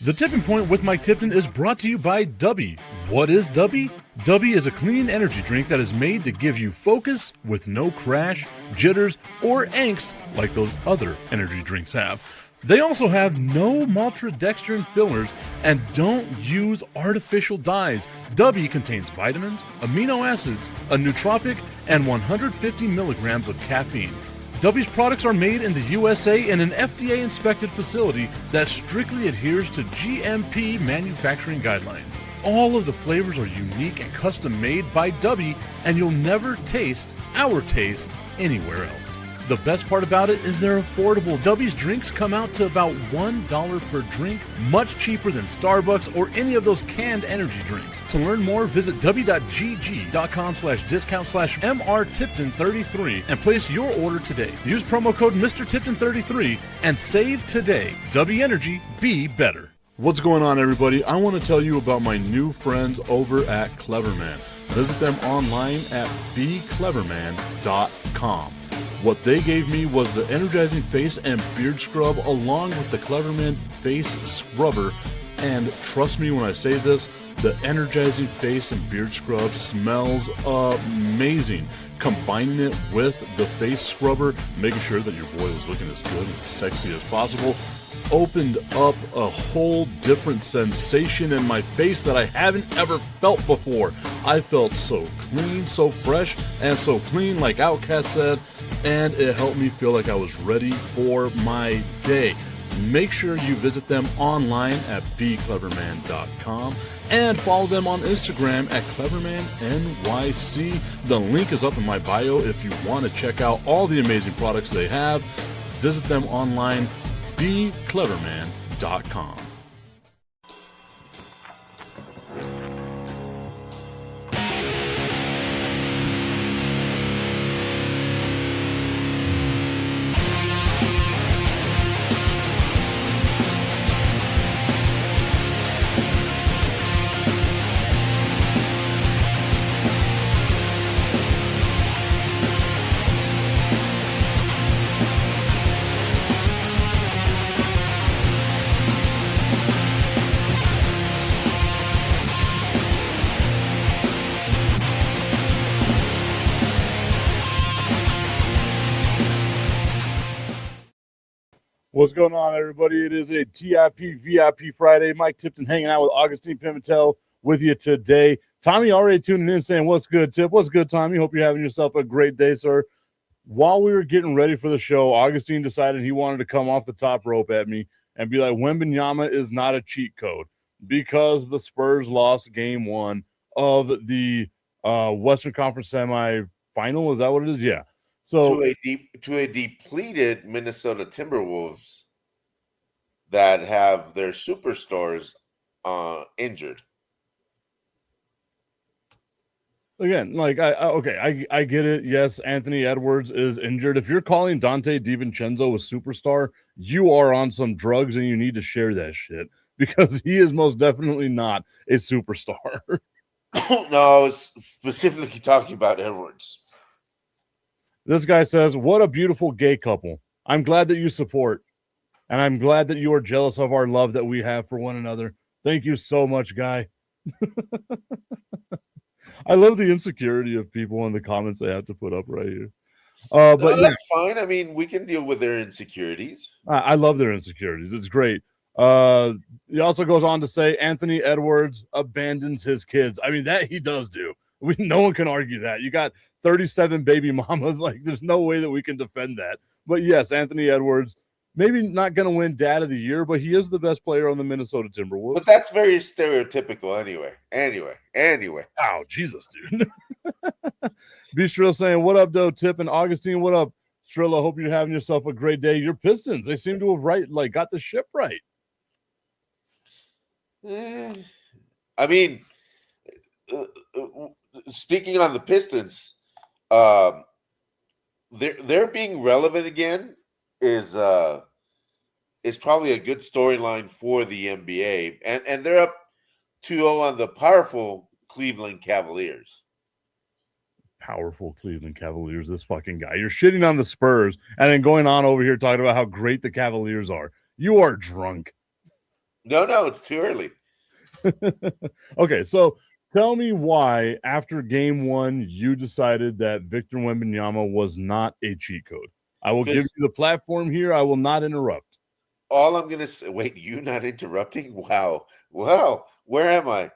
The Tipping Point with Mike Tipton is brought to you by Dubby. What is Dubby? Dubby is a clean energy drink that is made to give you focus with no crash, jitters, or angst like those other energy drinks have. They also have no maltodextrin fillers and don't use artificial dyes. Dubby contains vitamins, amino acids, a nootropic, and 150 milligrams of caffeine. Dubby's products are made in the USA in an FDA-inspected facility that strictly adheres to GMP manufacturing guidelines. All of the flavors are unique and custom-made by Dubby, and you'll never taste our taste anywhere else. The best part about it is they're affordable. Dubby's drinks come out to about $1 per drink, much cheaper than Starbucks or any of those canned energy drinks. To learn more, visit w.gg.com/discount/MRTipton33 and place your order today. Use promo code MrTipton33 and save today. Dubby Energy, be better. What's going on, everybody? I want to tell you about my new friends over at Cleverman. Visit them online at becleverman.com. What they gave me was the energizing face and beard scrub along with the Cleverman face scrubber. And trust me when I say this, the energizing face and beard scrub smells amazing. Combining it with the face scrubber, making sure that your boy was looking as good and sexy as possible, opened up a whole different sensation in my face that I haven't ever felt before. I felt so clean, so fresh, and so clean, like Outcast said, and it helped me feel like I was ready for my day. Make sure you visit them online at becleverman.com and follow them on Instagram at clevermannyc. The link is up in my bio if you want to check out all the amazing products they have. Visit them online, becleverman.com. What's going on, everybody? It is a TIP VIP Friday. Mike Tipton hanging out with Augustine Pimentel with you today. Tommy already tuning in saying, what's good, Tip? What's good, Tommy? Hope you're having yourself a great day, sir. While we were getting ready for the show, Augustine decided he wanted to come off the top rope at me and be like, Wembanyama is not a cheat code because the Spurs lost game one of the Western Conference semifinal. Is that what it is? Yeah. So to a depleted Minnesota Timberwolves that have their superstars injured. Again, like I get it. Yes, Anthony Edwards is injured. If you're calling Dante DiVincenzo a superstar, you are on some drugs and you need to share that shit because he is most definitely not a superstar. No, I was specifically talking about Edwards. This guy says, what a beautiful gay couple. I'm glad that you support, and I'm glad that you are jealous of our love that we have for one another. Thank you so much, guy. I love the insecurity of people in the comments they have to put up right here. But that's fine. I mean, we can deal with their insecurities. I love their insecurities. It's great. He also goes on to say Anthony Edwards abandons his kids. I mean, that he does do. No one can argue that. You got 37 baby mamas. Like, there's no way that we can defend that. But yes, Anthony Edwards, maybe not going to win Dad of the Year, but he is the best player on the Minnesota Timberwolves. But that's very stereotypical anyway. Oh, Jesus, dude. B. Strill saying, what up, though, Tip and Augustine? What up, Strill? I hope you're having yourself a great day. Your Pistons, they seem to have got the ship right. I mean, speaking on the Pistons, they're being relevant again is probably a good storyline for the NBA, and they're up 2-0 on the powerful Cleveland Cavaliers. Powerful Cleveland Cavaliers, this fucking guy. You're shitting on the Spurs and then going on over here talking about how great the Cavaliers are. You are drunk. No, it's too early. Okay, so tell me why after game one you decided that Victor Wembanyama was not a cheat code. I will give Because you the platform here. I will not interrupt. all I'm gonna say, wait, you not interrupting? Wow, where am I?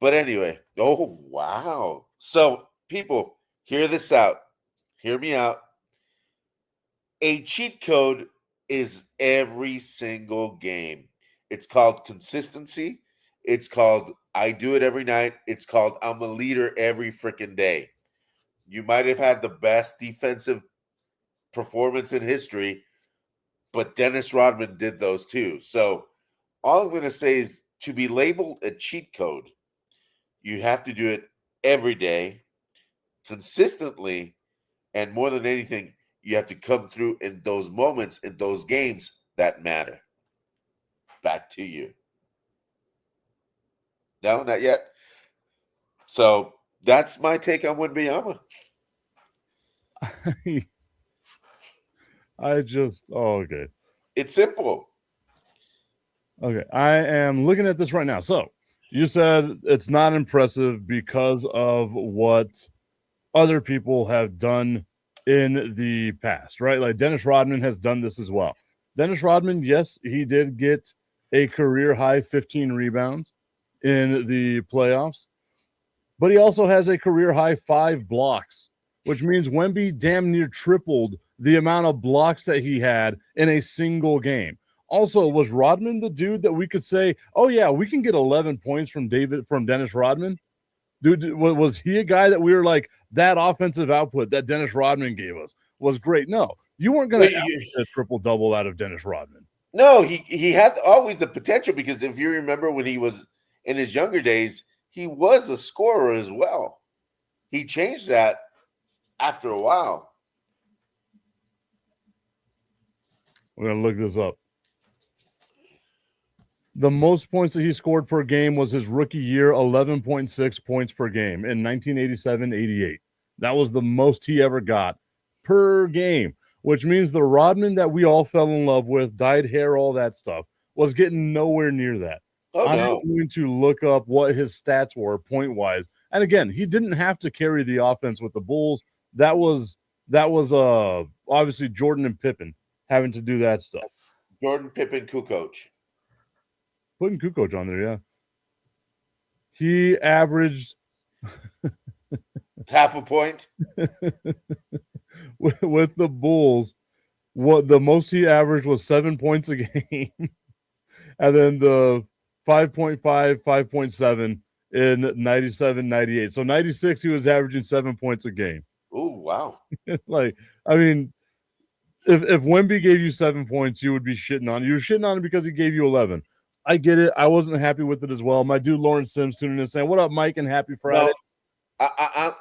But anyway, oh wow. So people, hear this out. Hear me out. A cheat code is every single game. It's called consistency. It's called I do it every night. It's called I'm a leader every freaking day. You might have had the best defensive performance in history, but Dennis Rodman did those too. So all I'm going to say is to be labeled a cheat code, you have to do it every day, consistently, and more than anything, you have to come through in those moments, in those games that matter. Back to you. No, not yet. So that's my take on Wembanyama. Okay. It's simple. Okay. I am looking at this right now. So you said it's not impressive because of what other people have done in the past, right? Like Dennis Rodman has done this as well. Dennis Rodman, yes, he did get a career high 15 rebounds in the playoffs, but he also has a career high 5 blocks, which means Wemby damn near tripled the amount of blocks that he had in a single game. Also, was Rodman the dude that we could say, oh yeah, we can get 11 points from Dennis Rodman? Dude, was he a guy that we were like, that offensive output that Dennis Rodman gave us was great? No, you weren't going to average a triple double out of Dennis Rodman. No, he had always the potential, because if you remember when he was in his younger days, he was a scorer as well. He changed that after a while. We're going to look this up. The most points that he scored per game was his rookie year, 11.6 points per game in 1987-88. That was the most he ever got per game, which means the Rodman that we all fell in love with, dyed hair, all that stuff, was getting nowhere near that. Oh, I'm no. going to look up what his stats were point-wise. And again, he didn't have to carry the offense with the Bulls. That was obviously Jordan and Pippen having to do that stuff. Jordan, Pippen, Kukoc. Putting Kukoc on there, yeah. He averaged half a point with the Bulls. What the most he averaged was 7 points a game, and then the 5.5, 5.7 in 97-98. So 96, he was averaging 7 points a game. Oh, wow. Like, I mean, if Wemby gave you 7 points, you would be shitting on. You were shitting on him because he gave you 11. I get it. I wasn't happy with it as well. My dude Lawrence Sims tuning in saying, "What up, Mike?" and happy Friday. No,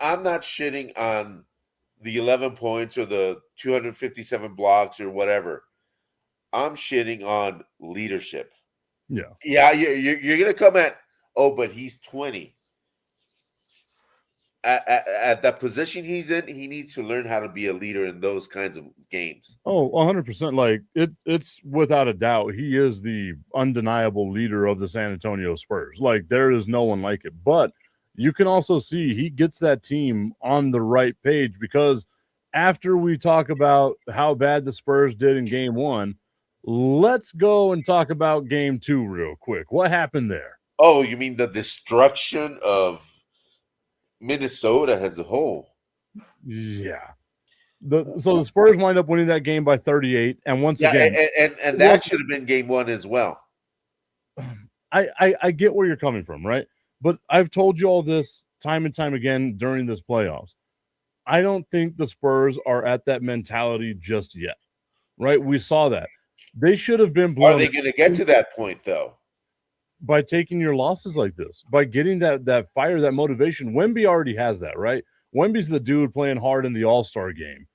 I'm not shitting on the 11 points or the 257 blocks or whatever. I'm shitting on leadership. Yeah, you're gonna come at, oh, but he's 20. At that position he's in, he needs to learn how to be a leader in those kinds of games. Oh, 100%. Like it's without a doubt, he is the undeniable leader of the San Antonio Spurs. Like there is no one like it. But you can also see he gets that team on the right page, because after we talk about how bad the Spurs did in game one, let's go and talk about game two real quick. What happened there? Oh, you mean the destruction of Minnesota as a whole? Yeah. So the Spurs wind up winning that game by 38. And once again, and that should have been game one as well. I get where you're coming from, right? But I've told you all this time and time again during this playoffs. I don't think the Spurs are at that mentality just yet, right? We saw that. They should have been blown. Are they going to get to that point, though? By taking your losses like this, by getting that fire, that motivation. Wemby already has that, right? Wemby's the dude playing hard in the All-Star game.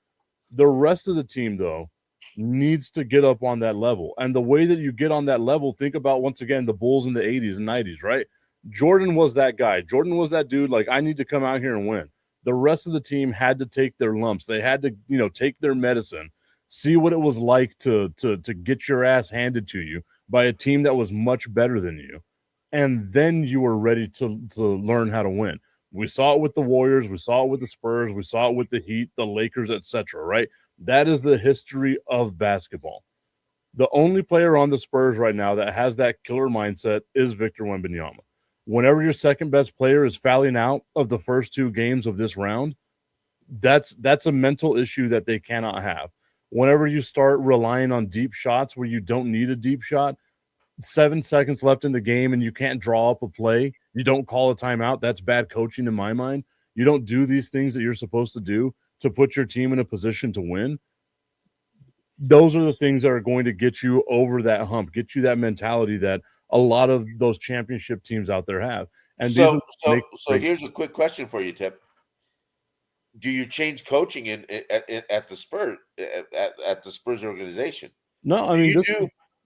The rest of the team, though, needs to get up on that level. And the way that you get on that level, think about, once again, the Bulls in the 80s and 90s, right? Jordan was that guy. Jordan was that dude, like, I need to come out here and win. The rest of the team had to take their lumps. They had to, take their medicine, see what it was like to get your ass handed to you, by a team that was much better than you, and then you were ready to learn how to win. We saw it with the Warriors, we saw it with the Spurs, we saw it with the Heat, the Lakers, etc. Right? That is the history of basketball. The only player on the Spurs right now that has that killer mindset is Victor Wembanyama. Whenever your second best player is fouling out of the first two games of this round, that's a mental issue that they cannot have. Whenever you start relying on deep shots where you don't need a deep shot, 7 seconds left in the game and you can't draw up a play, you don't call a timeout. That's bad coaching in my mind. You don't do these things that you're supposed to do to put your team in a position to win. Those are the things that are going to get you over that hump, get you that mentality that a lot of those championship teams out there have. And so here's a quick question for you, Tip. Do you change coaching at the Spurs at the Spurs organization? No, I mean,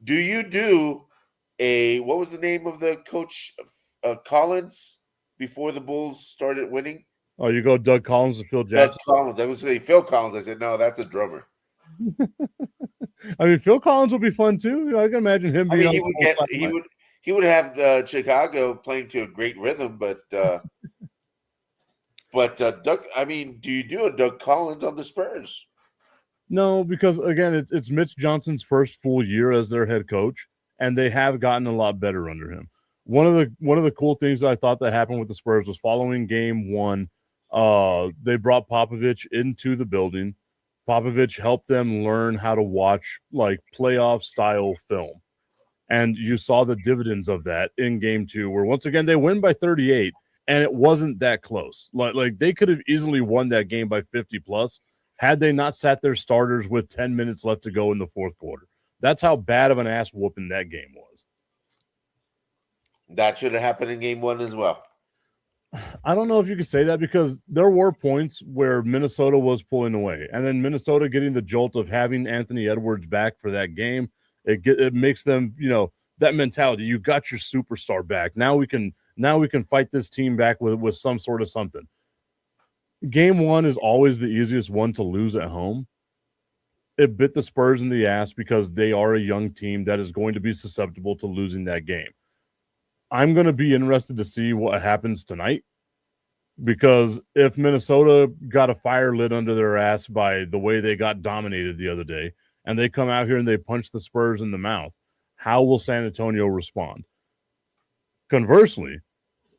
do you do a, what was the name of the coach, Collins, before the Bulls started winning? Oh, you go Doug Collins to Phil Jackson. Doug Collins. I was saying Phil Collins. I said no, that's a drummer. I mean, Phil Collins will be fun too. I can imagine him being. He would have Chicago playing to a great rhythm, but Doug. I mean, do you do a Doug Collins on the Spurs? No, because again, it's Mitch Johnson's first full year as their head coach, and they have gotten a lot better under him. One of the cool things that I thought that happened with the Spurs was following game one, they brought Popovich into the building. Popovich helped them learn how to watch like playoff style film. And you saw the dividends of that in game two, where once again they win by 38, and it wasn't that close. Like they could have easily won that game by 50 plus had they not sat their starters with 10 minutes left to go in the fourth quarter. That's how bad of an ass whooping that game was. That should have happened in game one as well. I don't know if you could say that, because there were points where Minnesota was pulling away, and then Minnesota getting the jolt of having Anthony Edwards back for that game. It makes them, that mentality. You got your superstar back. Now we can fight this team back with some sort of something. Game one is always the easiest one to lose at home. It bit the Spurs in the ass because they are a young team that is going to be susceptible to losing that game. I'm going to be interested to see what happens tonight, because if Minnesota got a fire lit under their ass by the way they got dominated the other day, and they come out here and they punch the Spurs in the mouth, how will San Antonio respond? Conversely,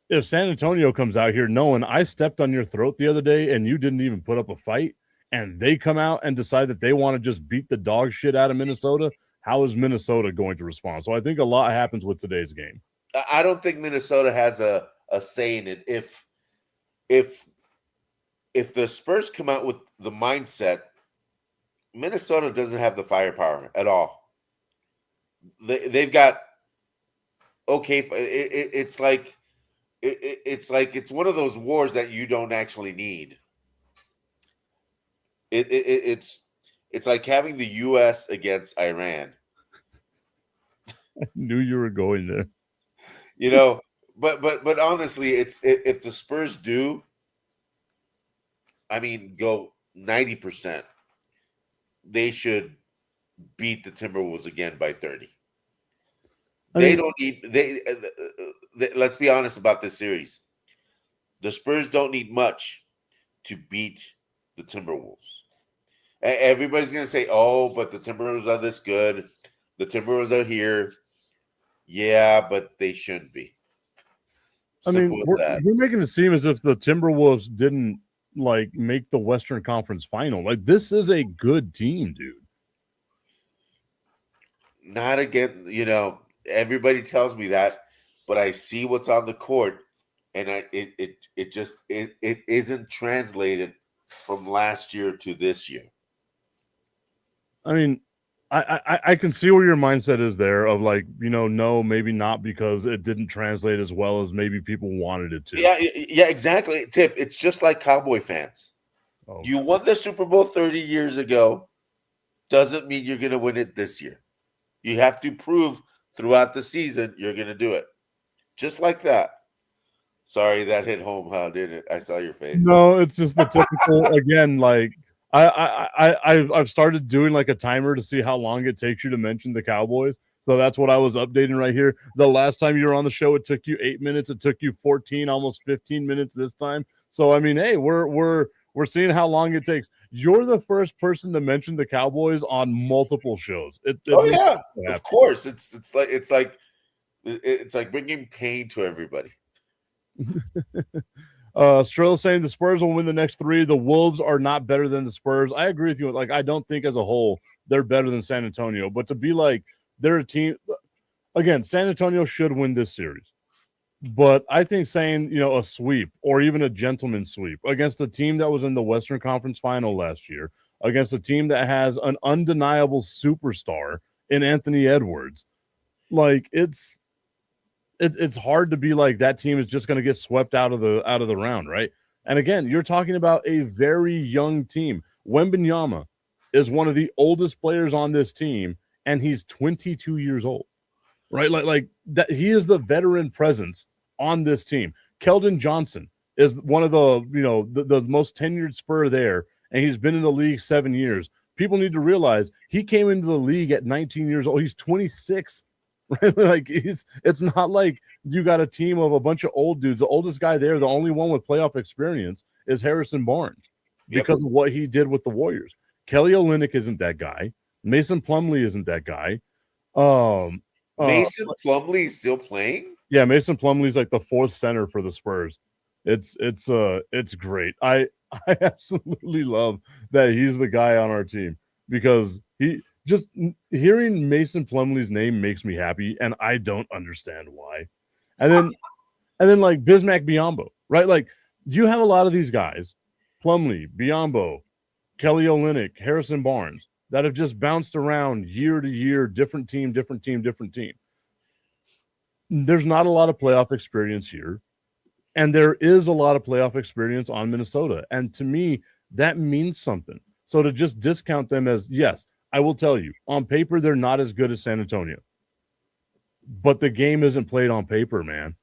if San Antonio comes out here knowing I stepped on your throat the other day and you didn't even put up a fight, and they come out and decide that they want to just beat the dog shit out of Minnesota, how is Minnesota going to respond? So I think a lot happens with today's game. I don't think Minnesota has a say in it. If the Spurs come out with the mindset, Minnesota doesn't have the firepower at all. They've got okay. It's like it's one of those wars that you don't actually need. It's like having the U.S. against Iran. I knew you were going there. But honestly, if the Spurs do, go 90%, they should beat the Timberwolves again by 30. Let's be honest about this series. The Spurs don't need much to beat the Timberwolves. Everybody's going to say, oh, but the Timberwolves are this good. The Timberwolves are here. Yeah, but they shouldn't be. We're making it seem as if the Timberwolves didn't make the Western Conference final. This is a good team, dude. Not again, everybody tells me that, but I see what's on the court, and it isn't translated from last year to this year. I can see where your mindset is there of no, maybe not, because it didn't translate as well as maybe people wanted it to. Yeah, exactly. Tip, it's just like Cowboy fans. Oh. You won the Super Bowl 30 years ago. Doesn't mean you're going to win it this year. You have to prove throughout the season you're going to do it. Just like that. Sorry, that hit home, huh? Didn't it? I saw your face. No, it's just the typical, again, I've started doing a timer to see how long it takes you to mention the Cowboys. So that's what I was updating right here. The last time you were on the show, it took you 8 minutes. It took you 14, almost 15 minutes this time. So I mean, hey, we're seeing how long it takes. You're the first person to mention the Cowboys on multiple shows. It Oh makes yeah, me so of happy. course. It's like bringing pain to everybody. Strill saying the Spurs will win the next three. The Wolves are not better than the Spurs. I agree with you. Like, I don't think as a whole they're better than San Antonio, but to be like they're a team again, San Antonio should win this series. But I think saying, a sweep or even a gentleman's sweep against a team that was in the Western Conference final last year, against a team that has an undeniable superstar in Anthony Edwards, like it's hard to be like that team is just going to get swept out of the round, right? And again, you're talking about a very young team. Wembanyama is one of the oldest players on this team, and he's 22 years old, right? Like that, he is the veteran presence on this team. Keldon Johnson is one of the most tenured Spur there, and he's been in the league 7 years. People need to realize he came into the league at 19 years old. He's 26. Right? Like it's not like you got a team of a bunch of old dudes. The oldest guy there, the only one with playoff experience, is Harrison Barnes because of what he did with the Warriors. Kelly Olynyk isn't that guy. Mason Plumlee isn't that guy. Mason Plumlee is still playing? Yeah, Mason Plumlee's like the fourth center for the Spurs. It's great. I absolutely love that he's the guy on our team because he just hearing Mason Plumlee's name makes me happy, and I don't understand why. And then like Bismack Biyombo, right? Like you have a lot of these guys, Plumlee, Biyombo, Kelly Olynyk, Harrison Barnes, that have just bounced around year to year, different team. There's not a lot of playoff experience here, and there is a lot of playoff experience on Minnesota. And to me, that means something. So to just discount them as, yes, I will tell you, on paper, they're not as good as San Antonio. But the game isn't played on paper, man.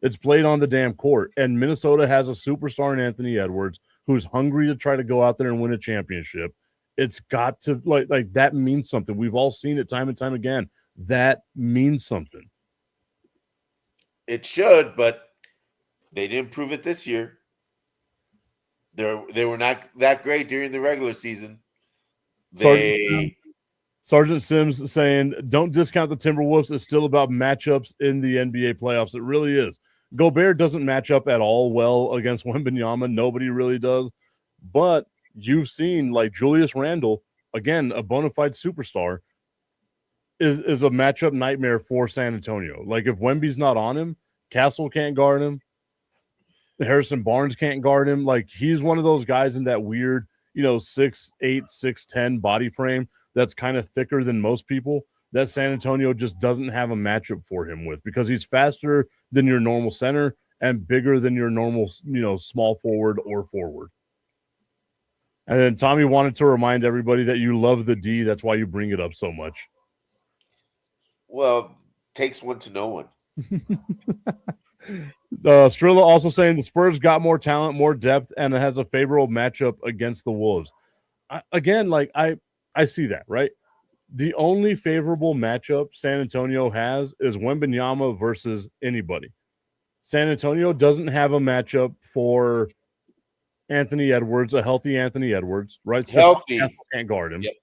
It's played on the damn court. And Minnesota has a superstar in Anthony Edwards who's hungry to try to go out there and win a championship. It's got to, like that means something. We've all seen it time and time again. That means something. It should, but they didn't prove it this year. They were not that great during the regular season. Sergeant Sims saying, don't discount the Timberwolves. It's still about matchups in the NBA playoffs. It really is. Gobert doesn't match up at all well against Wembanyama. Nobody really does. But you've seen, like, Julius Randle, again, a bona fide superstar, is a matchup nightmare for San Antonio. Like, if Wemby's not on him, Castle can't guard him. Harrison Barnes can't guard him. Like, he's one of those guys in that weird, 6'8", 6'10" body frame that's kind of thicker than most people that San Antonio just doesn't have a matchup for him with because he's faster than your normal center and bigger than your normal, small forward or forward. And then Tommy wanted to remind everybody that you love the D. That's why you bring it up so much. Well, takes one to know one. Strilla also saying the Spurs got more talent, more depth, and it has a favorable matchup against the Wolves. I see that, right? The only favorable matchup San Antonio has is Wembanyama versus anybody. San Antonio doesn't have a matchup for Anthony Edwards, a healthy Anthony Edwards, right? Healthy. Can't guard him. Yep.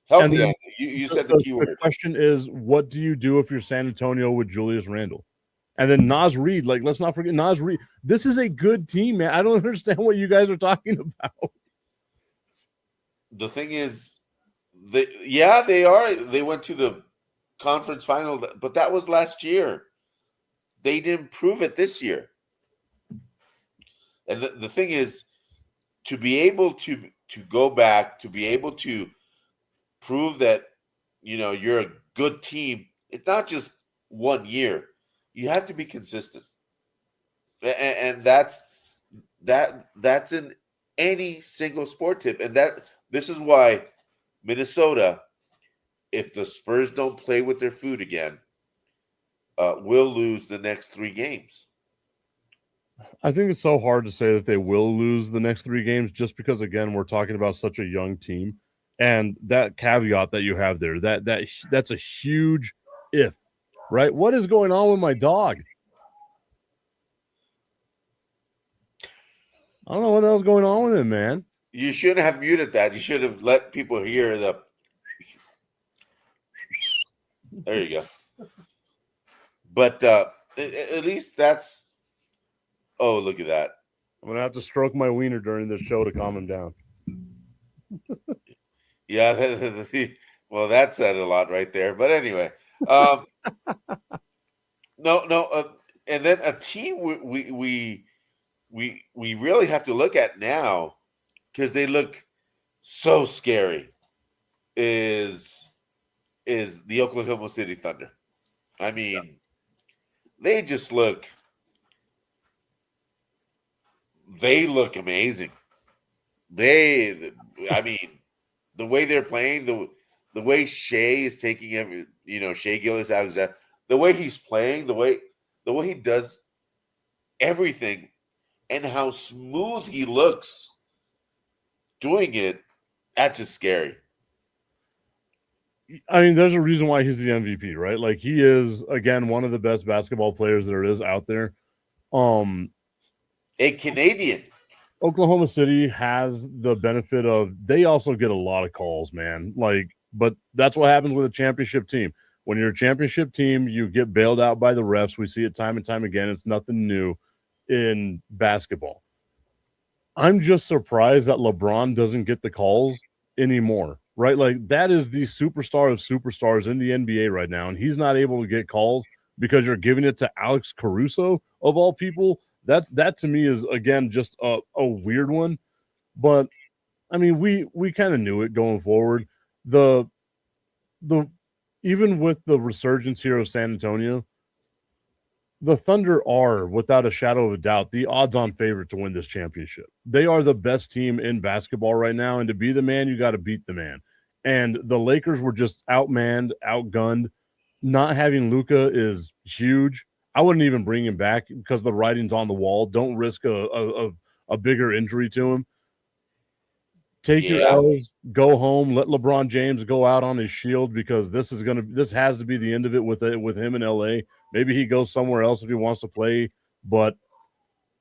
Healthy. Then, you said the key word. The question is, what do you do if you're San Antonio with Julius Randle? And then Naz Reid, like, let's not forget Naz Reid. This is a good team, man. I don't understand what you guys are talking about. The thing is, they are. They went to the conference final, but that was last year. They didn't prove it this year. And the thing is, to be able to go back, to be able to prove that, you're a good team, it's not just 1 year. You have to be consistent. And that's in any single sport tip. And this is why Minnesota, if the Spurs don't play with their food again, will lose the next 3 games. I think it's so hard to say that they will lose the next 3 games just because, again, we're talking about such a young team. And that caveat that you have there, that's a huge if, right? What is going on with my dog? I don't know what the hell's going on with him, man. You shouldn't have muted that. You should have let people hear the. There you go. But at least that's. Oh, look at that. I'm going to have to stroke my wiener during this show to calm him down. Yeah. Well, that said a lot right there. But anyway. No. And then a team we really have to look at now because they look so scary is the Oklahoma City Thunder. I mean, they just look amazing. I mean, the way they're playing, the way Shea is taking every, Shea Gilgeous-Alexander, the way he's playing, the way he does everything, and how smooth he looks doing it, that's just scary. I mean, there's a reason why he's the MVP, right? Like, he is, again, one of the best basketball players there is out there. A Canadian. Oklahoma City has the benefit of they also get a lot of calls, man. Like, but that's what happens with a championship team. When you're a championship team, you get bailed out by the refs. We see it time and time again. It's nothing new in basketball. I'm just surprised that LeBron doesn't get the calls anymore, right? Like, that is the superstar of superstars in the NBA right now, and he's not able to get calls because you're giving it to Alex Caruso, of all people. That to me is, again, just a weird one. But I mean, we kind of knew it going forward. The even with the resurgence here of San Antonio, the Thunder are, without a shadow of a doubt, the odds-on favorite to win this championship. They are the best team in basketball right now, and to be the man, you got to beat the man. And the Lakers were just outmanned, outgunned. Not having Luka is huge. I wouldn't even bring him back because the writing's on the wall. Don't risk a bigger injury to him. Take your L's, go home, let LeBron James go out on his shield because this has to be the end of it with him in LA. Maybe he goes somewhere else if he wants to play, but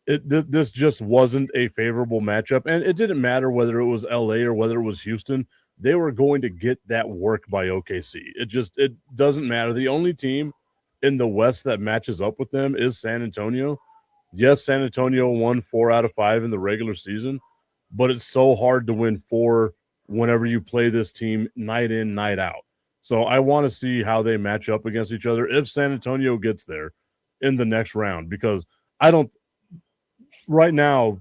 this just wasn't a favorable matchup. And it didn't matter whether it was LA or whether it was Houston. They were going to get that work by OKC. It doesn't matter. The only team in the West that matches up with them is San Antonio. Yes, San Antonio won 4 out of 5 in the regular season, but it's so hard to win 4 whenever you play this team night in, night out. So I want to see how they match up against each other if San Antonio gets there in the next round, because right now,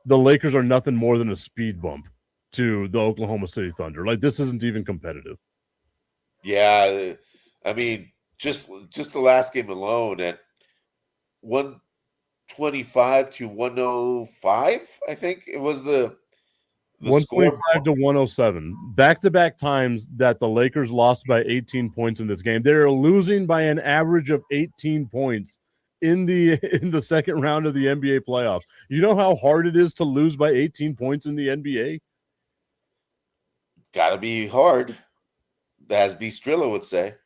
the Lakers are nothing more than a speed bump to the Oklahoma City Thunder. Like, this isn't even competitive. Yeah, I mean, just the last game alone at 125 to 105, I think it was the 125 to 107. Back-to-back times that the Lakers lost by 18 points in this game. They're losing by an average of 18 points in the second round of the NBA playoffs. You know how hard it is to lose by 18 points in the NBA? Gotta be hard, as B. Strilla would say.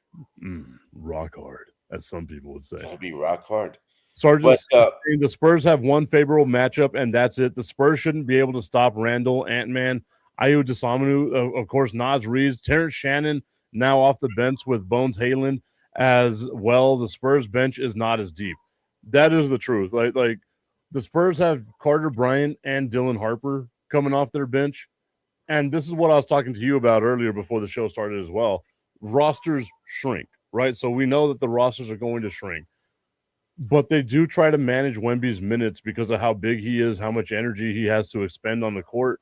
Rock hard, as some people would say. Gotta be rock hard. Sergeant saying the Spurs have one favorable matchup, and that's it. The Spurs shouldn't be able to stop Randall, Ant-Man, Ayo Dosunmu, of course, Naz Reid, Terrence Shannon, now off the bench with Bones Hyland as well. The Spurs bench is not as deep. That is the truth. Like the Spurs have Carter Bryant and Dylan Harper coming off their bench. And this is what I was talking to you about earlier before the show started as well. Rosters shrink, right? So we know that the rosters are going to shrink. But they do try to manage Wemby's minutes because of how big he is, how much energy he has to expend on the court.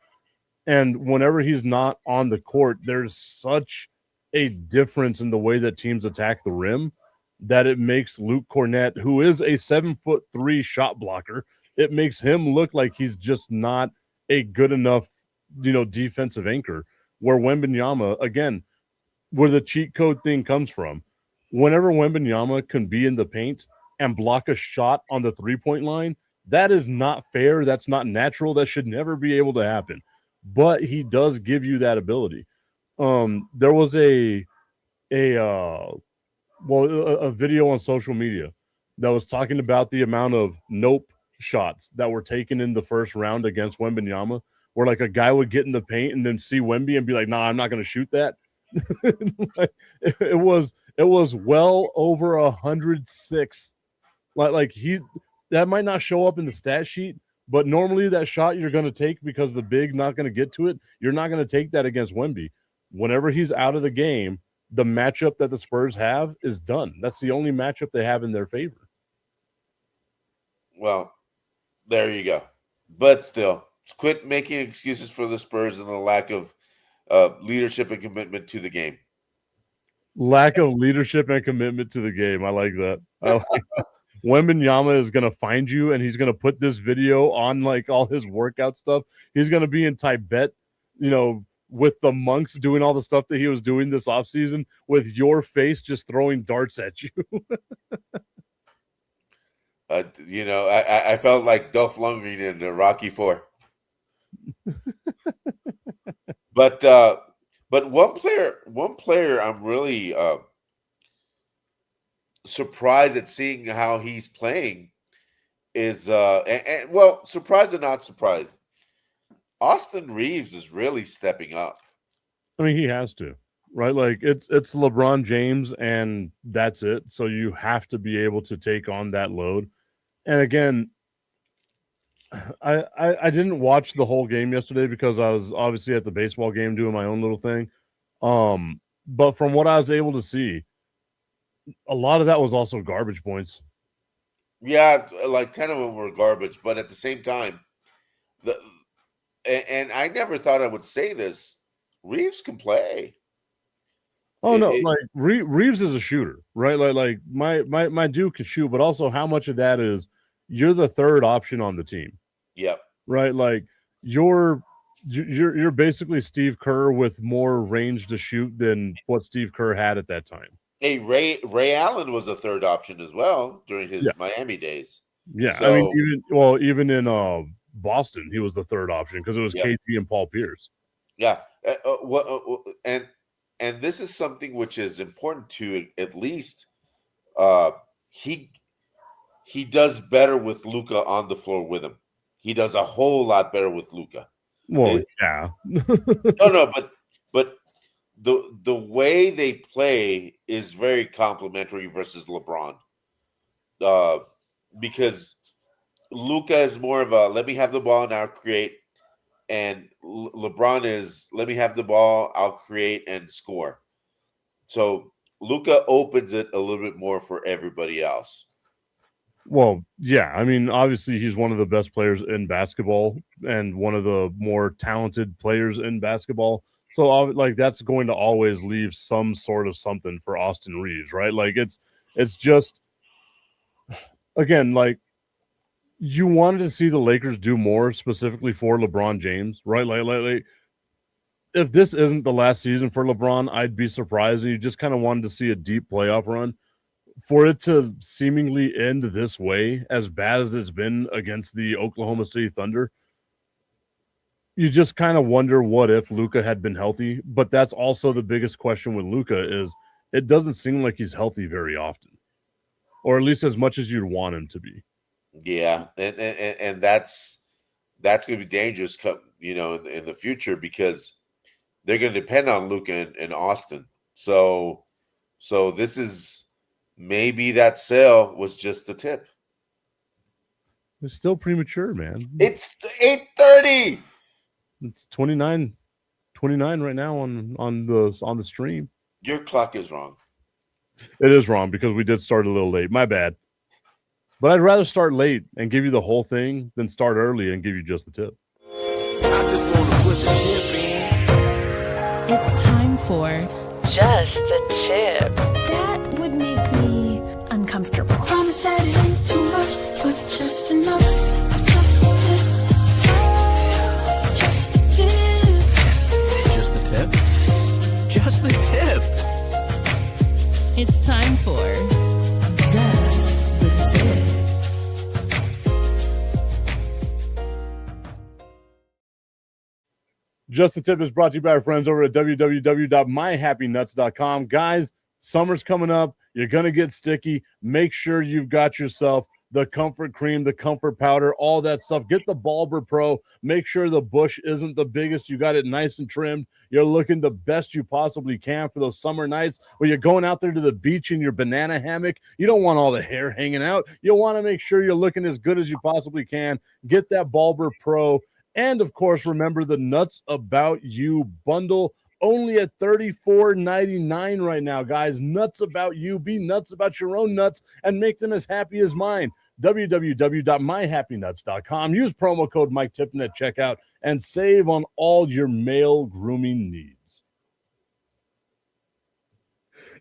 And whenever he's not on the court, there's such a difference in the way that teams attack the rim that it makes Luke Cornett, who is a 7'3" shot blocker, it makes him look like he's just not a good enough, defensive anchor. Where Wembanyama, again, where the cheat code thing comes from, whenever Wembanyama can be in the paint and block a shot on the three-point line, that is not fair. That's not natural. That should never be able to happen. But he does give you that ability. there was a video on social media that was talking about the amount of nope shots that were taken in the first round against Wembanyama, where like a guy would get in the paint and then see Wemby and be like, "Nah, I'm not going to shoot that." Like, it was well over 106. Like that might not show up in the stat sheet, but normally that shot you're going to take because the big not going to get to it. You're not going to take that against Wemby. Whenever he's out of the game, the matchup that the Spurs have is done. That's the only matchup they have in their favor. Well, there you go. But still, quit making excuses for the Spurs and the lack of leadership and commitment to the game. Lack of leadership and commitment to the game. I like that. Wembanyama is going to find you, and he's going to put this video on like all his workout stuff. He's going to be in Tibet, with the monks doing all the stuff that he was doing this offseason with your face just throwing darts at you. I felt like Dolph Lundgren in Rocky IV. But one player I'm really surprised at seeing how he's playing is surprised or not surprised. Austin Reeves is really stepping up. I mean, he has to, right? Like it's LeBron James and that's it. So you have to be able to take on that load. And again, I didn't watch the whole game yesterday because I was obviously at the baseball game doing my own little thing. But from what I was able to see, a lot of that was also garbage points. Yeah, like 10 of them were garbage. But at the same time, and I never thought I would say this, Reeves can play. Oh no, like Reeves is a shooter, right? Like my dude can shoot, but also how much of that is you're the third option on the team. Yep. Right, like you're basically Steve Kerr with more range to shoot than what Steve Kerr had at that time. Hey, Ray Allen was a third option as well during his Miami days. Yeah, so, I mean, even in Boston, he was the third option because it was KG and Paul Pierce. Yeah, and this is something which is important to at least he does better with Luka on the floor with him. He does a whole lot better with Luka. Well, yeah. No, but the way they play is very complimentary versus LeBron. Because Luka is more of a let me have the ball and I'll create, and LeBron is let me have the ball, I'll create and score. So Luka opens it a little bit more for everybody else. Well, yeah. I mean, obviously, he's one of the best players in basketball and one of the more talented players in basketball. So, like, that's going to always leave some sort of something for Austin Reeves, right? Like, it's just, again, like, you wanted to see the Lakers do more specifically for LeBron James, right? Like if this isn't the last season for LeBron, I'd be surprised. And you just kind of wanted to see a deep playoff run. For it to seemingly end this way, as bad as it's been against the Oklahoma City Thunder, you just kind of wonder what if Luka had been healthy. But that's also the biggest question with Luka is it doesn't seem like he's healthy very often, or at least as much as you'd want him to be. Yeah, and that's going to be dangerous, in the future because they're going to depend on Luka and Austin. So this is. Maybe that sale was just the tip. It's still premature, man. It's 8:30. It's 29 right now on the stream. Your clock is wrong. It is wrong because we did start a little late. My bad. But I'd rather start late and give you the whole thing than start early and give you just the tip. I just want to put the tip in. It's time for Just the Tip. That would make me uncomfortable. Promise that it ain't too much, but just enough. Just a tip. Just a tip. Just the tip. Just the tip. It's time for Just the Tip. Just the Tip is brought to you by our friends over at www.myhappynuts.com. Guys, summer's coming up. You're going to get sticky. Make sure you've got yourself the comfort cream, the comfort powder, all that stuff. Get the Balber Pro. Make sure the bush isn't the biggest. You got it nice and trimmed. You're looking the best you possibly can for those summer nights where you're going out there to the beach in your banana hammock. You don't want all the hair hanging out. You want to make sure you're looking as good as you possibly can. Get that Balber Pro. And, of course, remember the Nuts About You bundle. Only at $34.99 right now, guys. Nuts about you. Be nuts about your own nuts and make them as happy as mine. www.myhappynuts.com. Use promo code Mike Tipton at checkout and save on all your male grooming needs.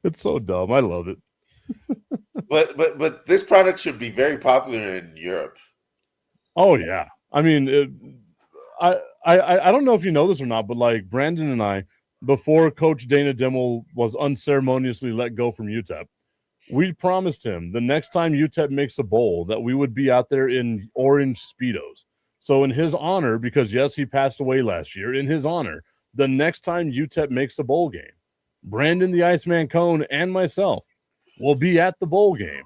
It's so dumb. I love it. But this product should be very popular in Europe. Oh, yeah. I mean, I don't know if you know this or not, but like Brandon and I, before Coach Dana Dimmel was unceremoniously let go from UTEP, we promised him the next time UTEP makes a bowl that we would be out there in orange Speedos. So in his honor, because yes, he passed away last year, in his honor, the next time UTEP makes a bowl game, Brandon the Iceman Cone and myself will be at the bowl game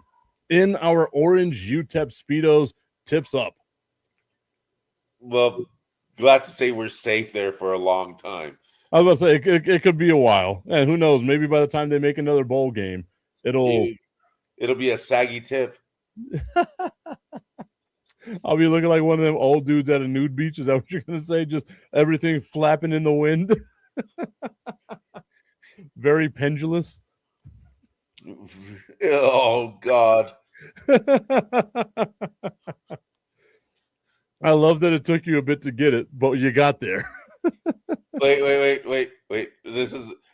in our orange UTEP Speedos. Tips up. Well, glad to say we're safe there for a long time. I was going to say, it could be a while. And who knows, maybe by the time they make another bowl game, it'll be a saggy tip. I'll be looking like one of them old dudes at a nude beach. Is that what you're going to say? Just everything flapping in the wind. Very pendulous. Oh, God. I love that it took you a bit to get it, but you got there. Wait.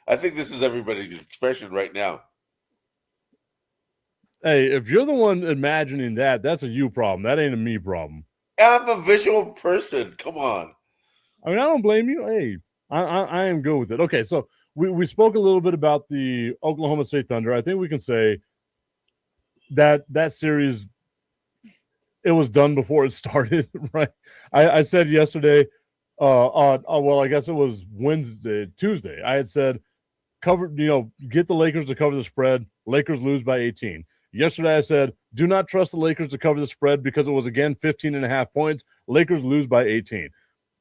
I think this is everybody's expression right now. Hey, if you're the one imagining that, that's a you problem. That ain't a me problem. I'm a visual person. Come on. I mean, I don't blame you. Hey, I am good with it. Okay, so we spoke a little bit about the Oklahoma State Thunder. I think we can say that series, it was done before it started, right? I said yesterday, I guess it was Tuesday. I had said, get the Lakers to cover the spread. Lakers lose by 18. Yesterday I said, do not trust the Lakers to cover the spread because it was, again, 15.5 points. Lakers lose by 18.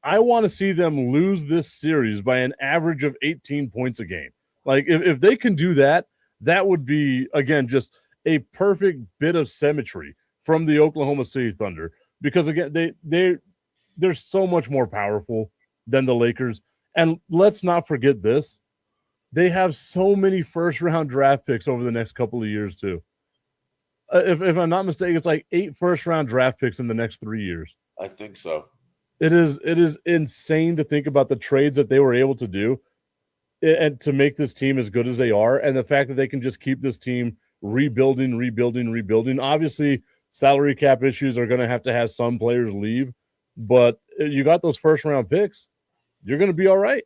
I want to see them lose this series by an average of 18 points a game. Like, if they can do that, that would be, again, just a perfect bit of symmetry from the Oklahoma City Thunder, because again, they're so much more powerful than the Lakers. And let's not forget this. They have so many first-round draft picks over the next couple of years, too. If I'm not mistaken, it's like 8 first-round draft picks in the next 3 years. I think so. It is insane to think about the trades that they were able to do and to make this team as good as they are, and the fact that they can just keep this team rebuilding. Obviously, salary cap issues are going to have some players leave, but you got those first-round picks. You're going to be all right.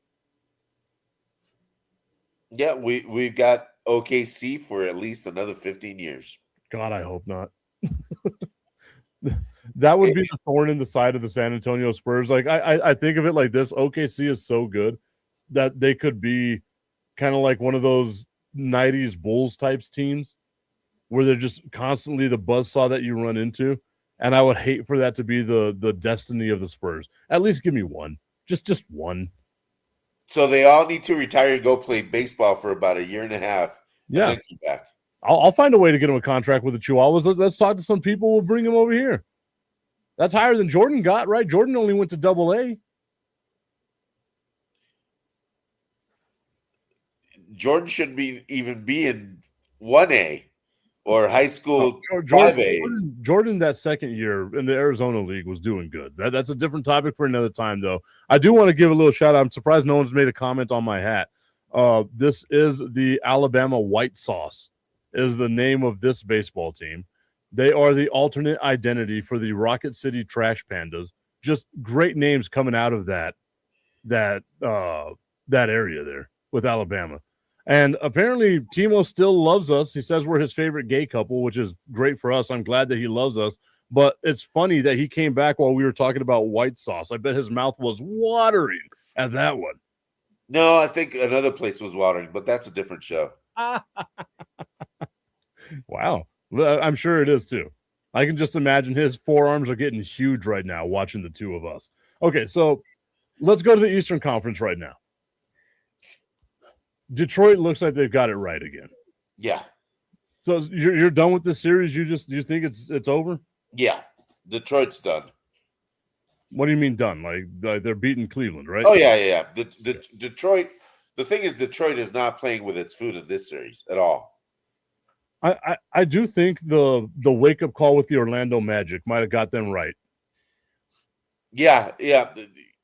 Yeah, we've got OKC for at least another 15 years. God, I hope not. That would be the thorn in the side of the San Antonio Spurs. Like, I think of it like this. OKC is so good that they could be kind of like one of those 90s Bulls types teams where they're just constantly the buzzsaw that you run into. And I would hate for that to be the destiny of the Spurs. At least give me one. Just one. So they all need to retire and go play baseball for about a year and a half. Yeah. And then come back. I'll find a way to get him a contract with the Chihuahuas. Let's talk to some people. We'll bring him over here. That's higher than Jordan got, right? Jordan only went to AA. Jordan should even be in 1A or high school 5A. Jordan, that second year in the Arizona League, was doing good. That's a different topic for another time, though. I do want to give a little shout out. I'm surprised no one's made a comment on my hat. This is the Alabama White Sauce, is the name of this baseball team. They are the alternate identity for the Rocket City Trash Pandas. Just great names coming out of that area there with Alabama. And apparently Timo still loves us. He says we're his favorite gay couple, which is great for us. I'm glad that he loves us. But it's funny that he came back while we were talking about white sauce. I bet his mouth was watering at that one. No, I think another place was watering, but that's a different show. Wow. I'm sure it is too. I can just imagine his forearms are getting huge right now watching the two of us. Okay, so let's go to the Eastern Conference right now. Detroit looks like they've got it right again. Yeah. So you're done with this series? You think it's over? Yeah. Detroit's done. What do you mean done? Like they're beating Cleveland, right? Oh, yeah. Detroit, the thing is, Detroit is not playing with its food in this series at all. I do think the wake-up call with the Orlando Magic might have got them right. Yeah.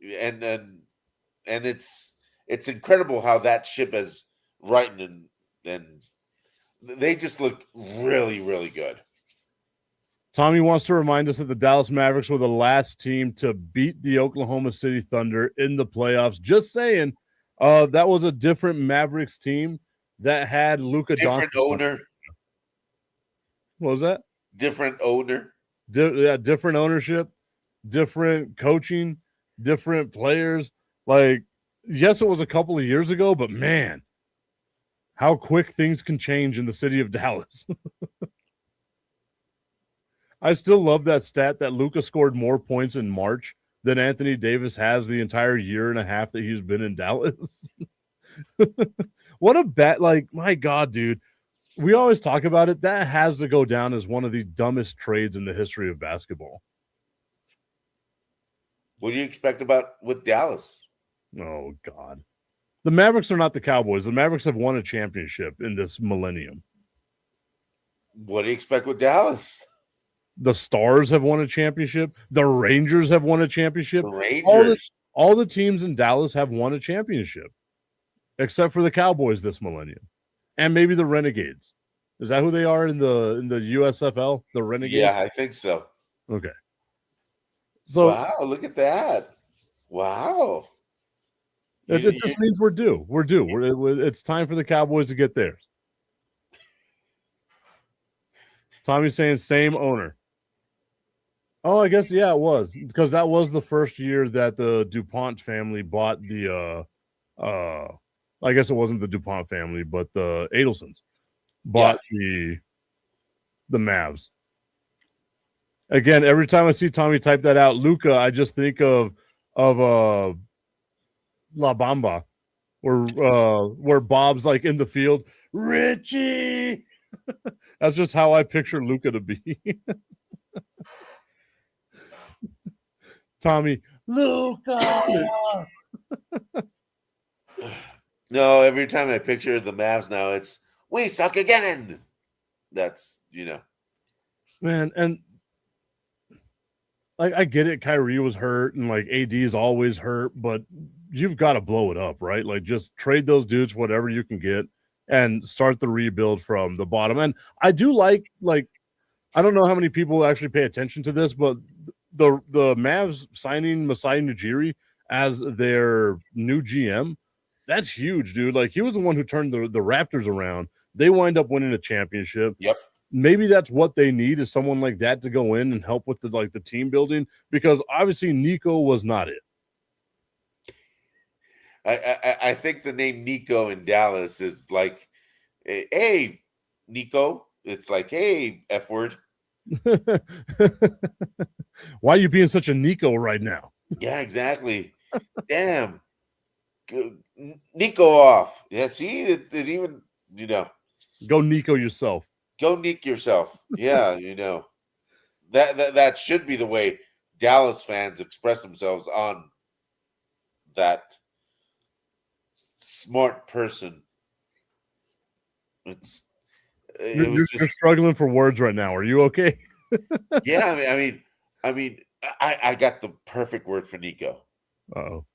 And it's incredible how that ship has rightened and they just look really, really good. Tommy wants to remind us that the Dallas Mavericks were the last team to beat the Oklahoma City Thunder in the playoffs. Just saying, that was a different Mavericks team that had Luka Doncic. Different owner. What was that? Different owner. Different ownership, different coaching, different players. Like, yes, it was a couple of years ago, but man, how quick things can change in the city of Dallas. I still love that stat that Luka scored more points in March than Anthony Davis has the entire year and a half that he's been in Dallas. What a bet. Like, my God, dude. We always talk about it. That has to go down as one of the dumbest trades in the history of basketball. What do you expect with Dallas? Oh, God. The Mavericks are not the Cowboys. The Mavericks have won a championship in this millennium. What do you expect with Dallas? The Stars have won a championship. The Rangers have won a championship. The Rangers. All the teams in Dallas have won a championship, except for the Cowboys this millennium, and maybe the Renegades. Is that who they are in the USFL? The Renegades. Yeah, I think so. Okay. So wow, look at that! Wow. It just means we're due. We're due. It's time for the Cowboys to get theirs. Tommy's saying same owner. Oh, I guess, yeah, it was. Because that was the first year that the DuPont family bought the I guess it wasn't the DuPont family, but the Adelsons bought the Mavs. Again, every time I see Tommy type that out, Luka, I just think of La Bamba, where Bob's like in the field, Richie. That's just how I picture Luka to be. Tommy, Luka. No, every time I picture the Mavs now, it's we suck again. That's man, and like I get it. Kyrie was hurt, and like AD is always hurt, but you've got to blow it up, right? Like just trade those dudes, whatever you can get, and start the rebuild from the bottom. And I do like I don't know how many people actually pay attention to this, but the Mavs signing Masai Ujiri as their new GM, that's huge, dude. Like he was the one who turned the Raptors around. They wind up winning a championship. Yep. Maybe that's what they need is someone like that to go in and help with the team building, because obviously Nico was not it. I think the name Nico in Dallas is like, hey, Nico. It's like, hey, F word. Why are you being such a Nico right now? Yeah, exactly. Damn. Nico off. Yeah, see, it even, Go Nico yourself. Go Nick yourself. Yeah, that should be the way Dallas fans express themselves on that smart person. You're struggling for words right now. Are you okay? Yeah, I mean, I got the perfect word for Nico. Uh-oh.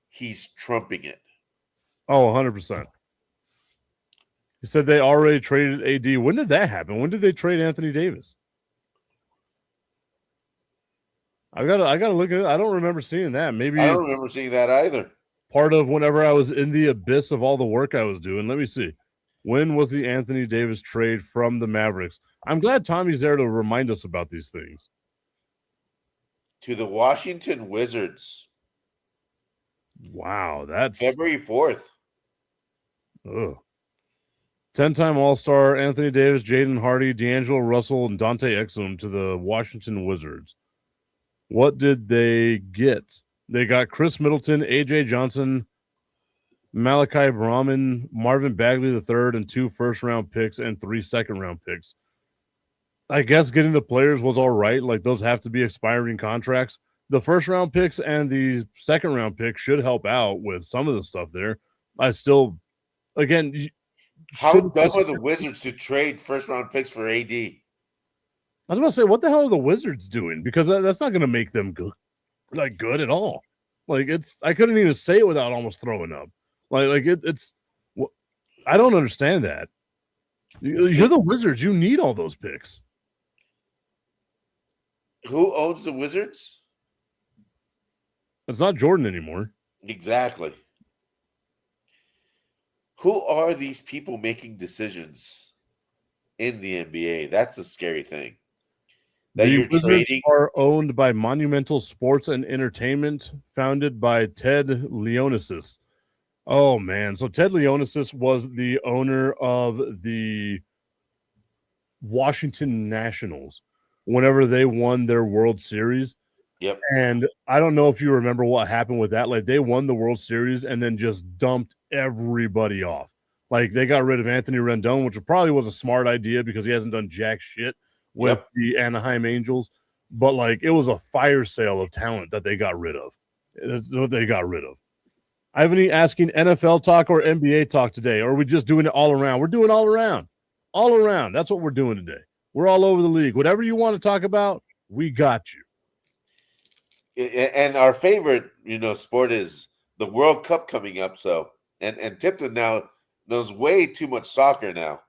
He's trumping it. Oh, 100%. You said they already traded AD. When did that happen? When did they trade Anthony Davis? I gotta look at it. I don't remember seeing that. Maybe I don't remember seeing that either. Part of whenever I was in the abyss of all the work I was doing. Let me see. When was the Anthony Davis trade from the Mavericks? I'm glad Tommy's there to remind us about these things. To the Washington Wizards. Wow, that's February 4th. ugh. 10-time All-Star Anthony Davis, Jaden Hardy, D'Angelo Russell, and Dante Exum to the Washington Wizards. What did they get? They got Chris Middleton, AJ Johnson, Malachi Brahman, Marvin Bagley III, and 2 first-round picks and 3 second-round picks. I guess getting the players was all right. Like, those have to be expiring contracts. The first-round picks and the second-round picks should help out with some of the stuff there. I still, again, How dumb are the Wizards to trade first-round picks for AD? I was about to say, what the hell are the Wizards doing? Because that's not going to make them good at all. Like, I couldn't even say it without almost throwing up. It's I don't understand that. You're the Wizards. You need all those picks. Who owns the Wizards? It's not Jordan anymore. Exactly. Who are these people making decisions in the NBA? That's a scary thing. That The you're Wizards trading. are owned by Monumental Sports and Entertainment, founded by Ted Leonesis. Oh, man. So Ted Leonesis was the owner of the Washington Nationals whenever they won their World Series. Yep. And I don't know if you remember what happened with that. Like, they won the World Series and then just dumped everybody off. Like, they got rid of Anthony Rendon, which probably was a smart idea because he hasn't done jack shit with the Anaheim Angels. But, like, it was a fire sale of talent that they got rid of. That's what they got rid of. Ivany asking NFL talk or NBA talk today, or are we just doing it all around? We're doing all around. All around. That's what we're doing today. We're all over the league. Whatever you want to talk about, we got you. And our favorite, sport is the World Cup coming up. So, and Tipton now knows way too much soccer now.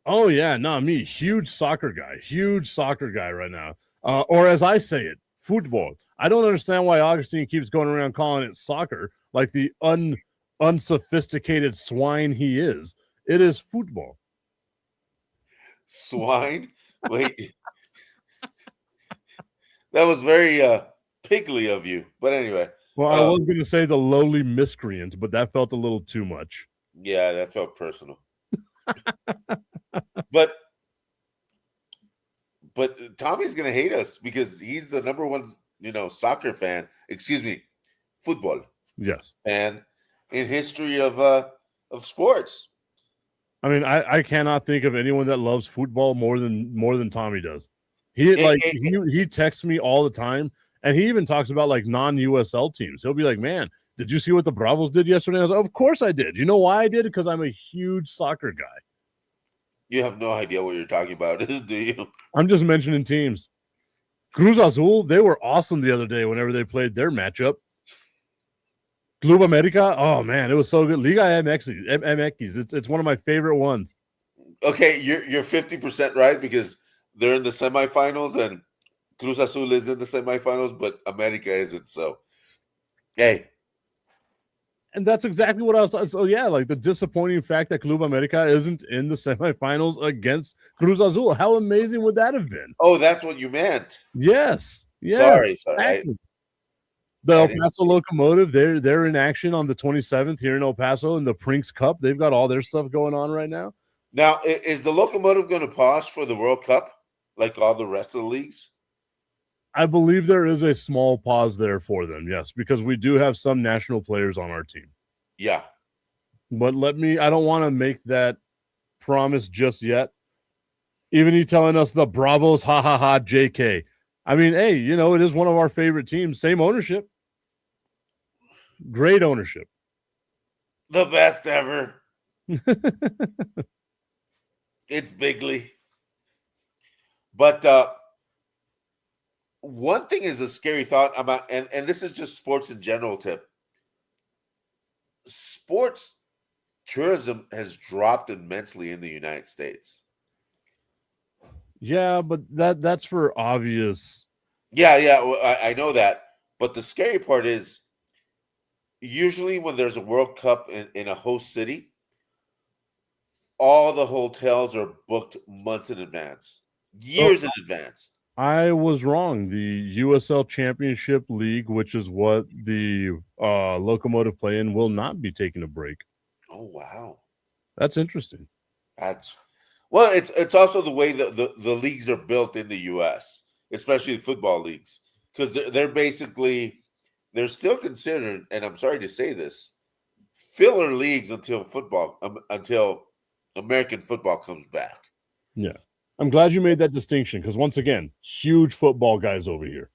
Oh, yeah. No, me. Huge soccer guy right now. Or as I say it, football. I don't understand why Augustine keeps going around calling it soccer like the unsophisticated swine he is. It is football. Swine? Wait. That was very pigly of you. But anyway. Well, I was going to say the lowly miscreant, but that felt a little too much. Yeah, that felt personal. But Tommy's going to hate us because he's the number one, soccer fan. Excuse me, football. Yes. Fan in history of sports. I mean, I cannot think of anyone that loves football more than Tommy does. He texts me all the time, and he even talks about like non-USL teams. He'll be like, "Man, did you see what the Bravos did yesterday?" I was like, "Of course I did. You know why I did? Because I'm a huge soccer guy." You have no idea what you're talking about, do you? I'm just mentioning teams. Cruz Azul, they were awesome the other day whenever they played their matchup. Club America, oh man, it was so good. Liga MX, it's one of my favorite ones. Okay, you're 50% right because they're in the semifinals and Cruz Azul is in the semifinals, but America isn't. So, hey. And that's exactly what I was. So, yeah, like the disappointing fact that Club America isn't in the semifinals against Cruz Azul. How amazing would that have been? Oh, that's what you meant. Yes. Sorry. Exactly. The El Paso Locomotive, they're in action on the 27th here in El Paso in the Prinks Cup. They've got all their stuff going on right now. Now, is the Locomotive going to pause for the World Cup like all the rest of the leagues? I believe there is a small pause there for them, yes, because we do have some national players on our team. Yeah. But I don't want to make that promise just yet. Even he telling us the Bravos, ha, ha, ha, JK. I mean, hey, it is one of our favorite teams. Same ownership. Great ownership. The best ever. It's bigly. But one thing is a scary thought about, and this is just sports in general, Tip. Sports tourism has dropped immensely in the United States. Yeah, but that's for obvious. Yeah, I know that. But the scary part is usually when there's a World Cup in a host city, all the hotels are booked months in advance, years in advance. I was wrong. The USL Championship League, which is what the Locomotive play in, will not be taking a break. Oh wow, That's interesting. that's well. It's also the way the leagues are built in the U.S., especially the football leagues, because they're still considered, and I'm sorry to say this, filler leagues until American football comes back. Yeah. I'm glad you made that distinction because, once again, huge football guys over here.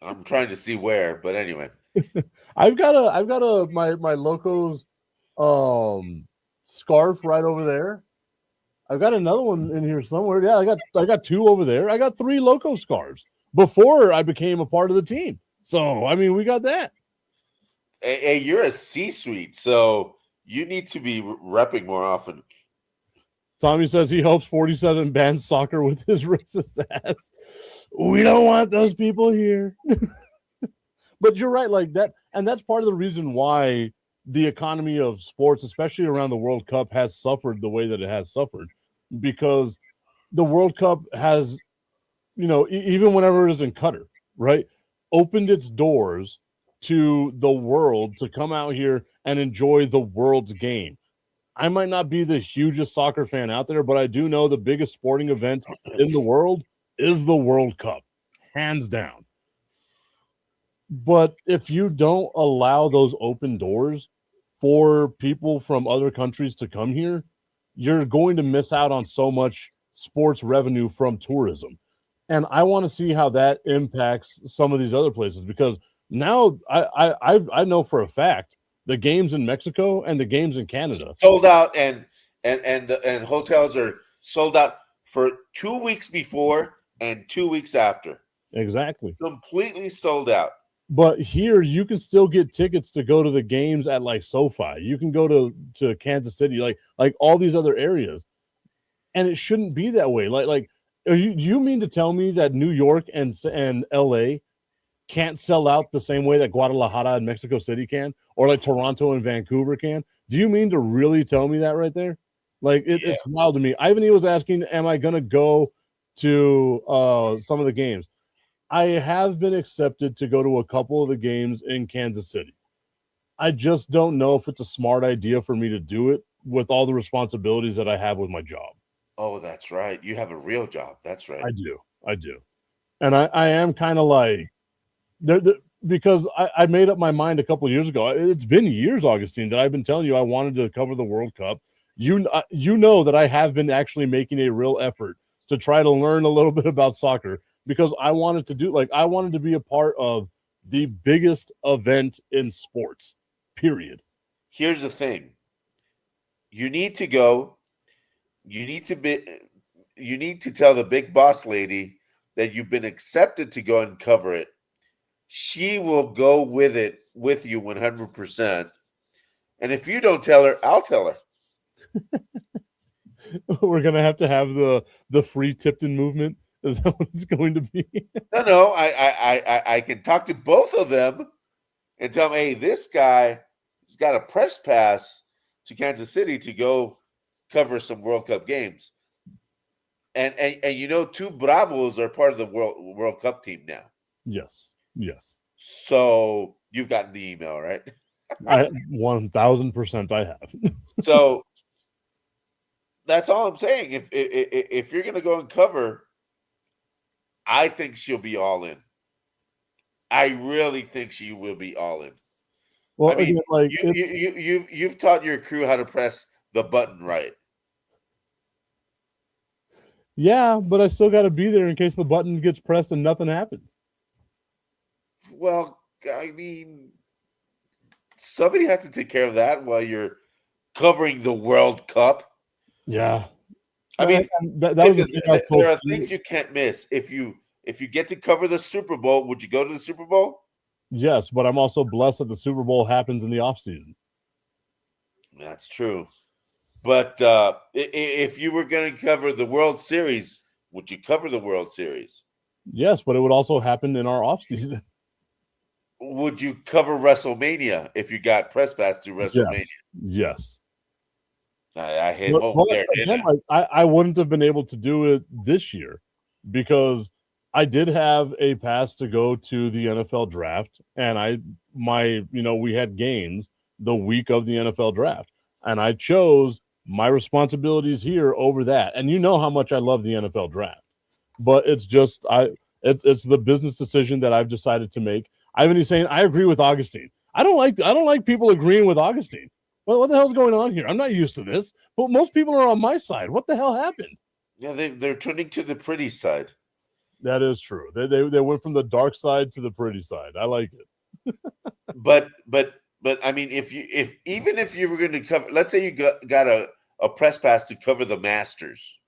I'm trying to see where, but anyway. I've got my Locos scarf right over there. I've got another one in here somewhere. Yeah, I got two over there. I got 3 Loco scarves before I became a part of the team. So, I mean, we got that. Hey, you're a C-suite, so you need to be repping more often. Tommy says he hopes 47 bans soccer with his racist ass. We don't want those people here. But you're right, like that, and that's part of the reason why the economy of sports, especially around the World Cup, has suffered the way that it has suffered, because the World Cup has, even whenever it is in Qatar, right, opened its doors to the world to come out here and enjoy the world's game. I might not be the hugest soccer fan out there, but I do know the biggest sporting event in the world is the World Cup, hands down. But if you don't allow those open doors for people from other countries to come here, you're going to miss out on so much sports revenue from tourism. And I want to see how that impacts some of these other places, because now I know for a fact the games in Mexico and the games in Canada sold out, and hotels are sold out for 2 weeks before and 2 weeks after. Exactly. Completely sold out. But here you can still get tickets to go to the games at like SoFi. You can go to Kansas City, like all these other areas. And it shouldn't be that way. Like you mean to tell me that New York and LA can't sell out the same way that Guadalajara and Mexico City can, or like Toronto and Vancouver can? Do you mean to really tell me that right there? Like it's wild to me. Ivan was asking, am I going to go to some of the games? I have been accepted to go to a couple of the games in Kansas City. I just don't know if it's a smart idea for me to do it with all the responsibilities that I have with my job. Oh, that's right. You have a real job. That's right. I do. And I am kind of like, because I made up my mind a couple of years ago. It's been years, Augustine, that I've been telling you I wanted to cover the World Cup. You know that I have been actually making a real effort to try to learn a little bit about soccer, because I wanted to be a part of the biggest event in sports, period. Here's the thing. You need to go. You need to tell the big boss lady that you've been accepted to go and cover it. She will go with you 100%. And if you don't tell her, I'll tell her. We're going to have the free Tipton movement. Is that what it's going to be? No. I can talk to both of them and tell them, hey, this guy has got a press pass to Kansas City to go cover some World Cup games. And 2 Bravos are part of the World Cup team now. Yes. So you've gotten the email, right? 1,000% I have. So that's all I'm saying. If you're going to go and cover, I think she'll be all in. I really think she will be all in. Well, I mean, again, like you've taught your crew how to press the button right. Yeah, but I still got to be there in case the button gets pressed and nothing happens. Well, I mean, somebody has to take care of that while you're covering the World Cup. Yeah. I mean, that was the thing I was told. There are things you can't miss. If you get to cover the Super Bowl, would you go to the Super Bowl? Yes, but I'm also blessed that the Super Bowl happens in the off season. That's true. But if you were going to cover the World Series, would you cover the World Series? Yes, but it would also happen in our off season. Would you cover WrestleMania if you got press pass to WrestleMania? Yes. I hit But, home there. again, like I wouldn't have been able to do it this year because I did have a pass to go to the NFL draft, and we had games the week of the NFL draft, and I chose my responsibilities here over that. And you know how much I love the NFL draft, but it's just it's the business decision that I've decided to make. Ivan is saying I agree with Augustine. I don't like people agreeing with Augustine. Well, what the hell's going on here? I'm not used to this. But most people are on my side. What the hell happened? Yeah, they're turning to the pretty side. That is true. They went from the dark side to the pretty side. I like it. but I mean, if you were going to cover, let's say you got a press pass to cover the Masters,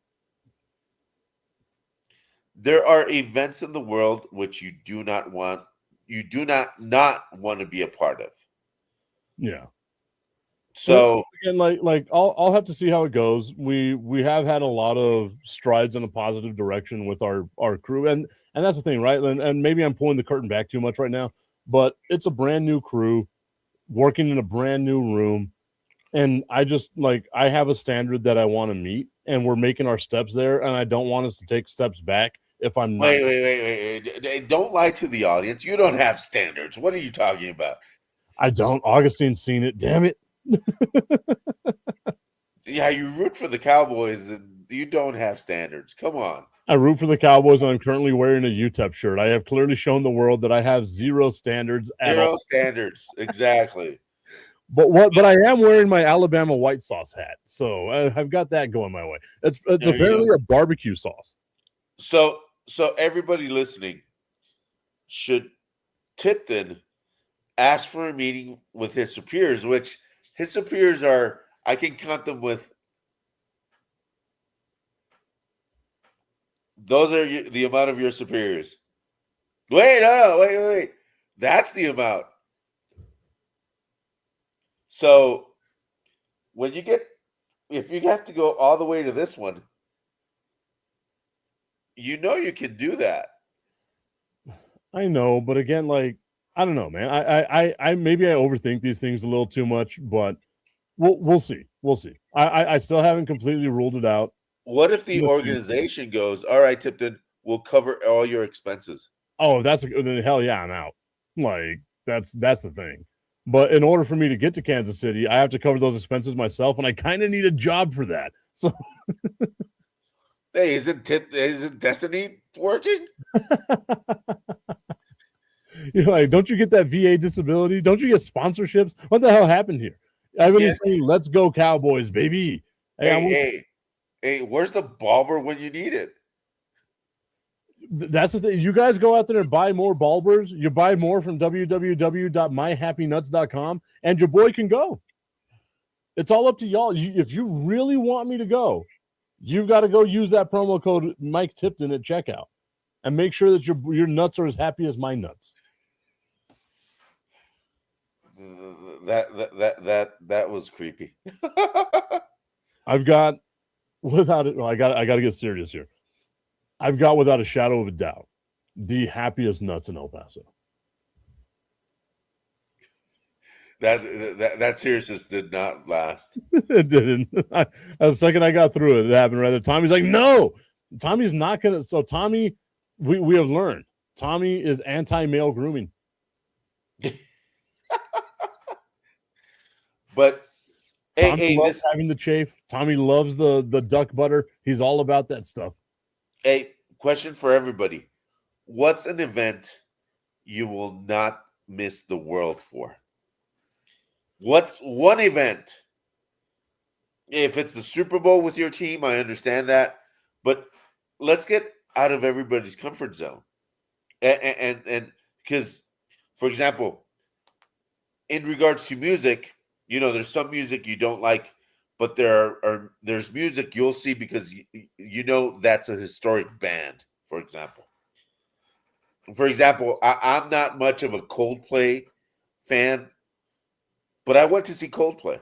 there are events in the world which you do not want to be a part of. Yeah. So again, like I'll have to see how it goes. We have had a lot of strides in a positive direction with our crew, and that's the thing, right? And maybe I'm pulling the curtain back too much right now, but it's a brand new crew working in a brand new room, and I have a standard that I want to meet, and we're making our steps there, and I don't want us to take steps back if I'm not. Wait! Don't lie to the audience. You don't have standards. What are you talking about? I don't. Augustine's seen it. Damn it. Yeah, you root for the Cowboys and you don't have standards. Come on. I root for the Cowboys and I'm currently wearing a UTEP shirt. I have clearly shown the world that I have zero standards at all. Zero standards. Exactly. But I am wearing my Alabama white sauce hat. So I've got that going my way. It's apparently a barbecue sauce. So everybody listening, should Tipton ask for a meeting with his superiors, which his superiors are, I can count them with, those are the amount of your superiors. Wait. That's the amount. So if you have to go all the way to this one, you can do that. I know, but again, like, I don't know, man. I maybe I overthink these things a little too much, but we'll see. We'll see. I still haven't completely ruled it out. What if the organization goes, all right, Tipton, we'll cover all your expenses? Oh, then hell yeah, I'm out. Like that's the thing. But in order for me to get to Kansas City, I have to cover those expenses myself, and I kind of need a job for that. So, hey, isn't Destiny working? You're like, don't you get that VA disability? Don't you get sponsorships? What the hell happened here? Everybody's saying, "Let's go Cowboys, baby!" Hey, where's the Bulber when you need it? That's the thing. You guys go out there and buy more Bulbers. You buy more from www.myhappynuts.com, and your boy can go. It's all up to y'all. If you really want me to go, you've got to go use that promo code Mike Tipton at checkout, and make sure that your nuts are as happy as my nuts. That was creepy. I've got without it. Well, I got to get serious here. I've got without a shadow of a doubt the happiest nuts in El Paso. That seriousness did not last. It didn't. The second I got through it, it happened right there. Tommy's like, no, Tommy's not gonna. So Tommy, we have learned Tommy is anti-male grooming. But Tommy loves having the chafe. Tommy loves the duck butter. He's all about that stuff. Hey, question for everybody. What's an event you will not miss the world for? What's one event? If it's the Super Bowl with your team, I understand that. But let's get out of everybody's comfort zone. And because, for example, in regards to music, there's some music you don't like, but there's music you'll see because that's a historic band, for example. I'm not much of a Coldplay fan, but I went to see Coldplay.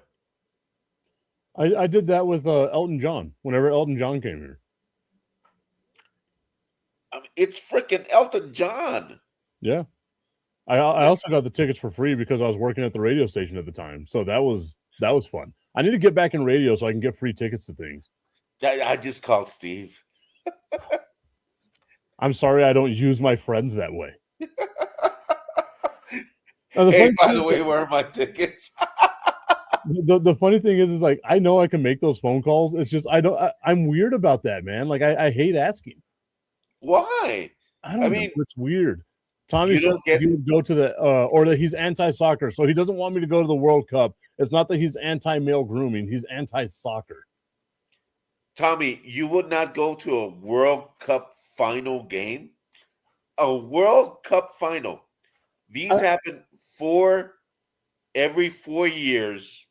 I did that with Elton John whenever Elton John came here. I mean, it's freaking Elton John. Yeah. I also got the tickets for free because I was working at the radio station at the time. So that was fun. I need to get back in radio so I can get free tickets to things. I just called Steve. I'm sorry I don't use my friends that way. Hey, by the way, where are my tickets? The funny thing is like I know I can make those phone calls. It's just I'm weird about that, man. Like I hate asking. Why? I don't know. It's weird. Tommy you says don't get- he would go to the or that he's anti-soccer, so he doesn't want me to go to the World Cup. It's not that he's anti-male grooming; he's anti-soccer. Tommy, you would not go to a World Cup final game? A World Cup final. These happen every 4 years,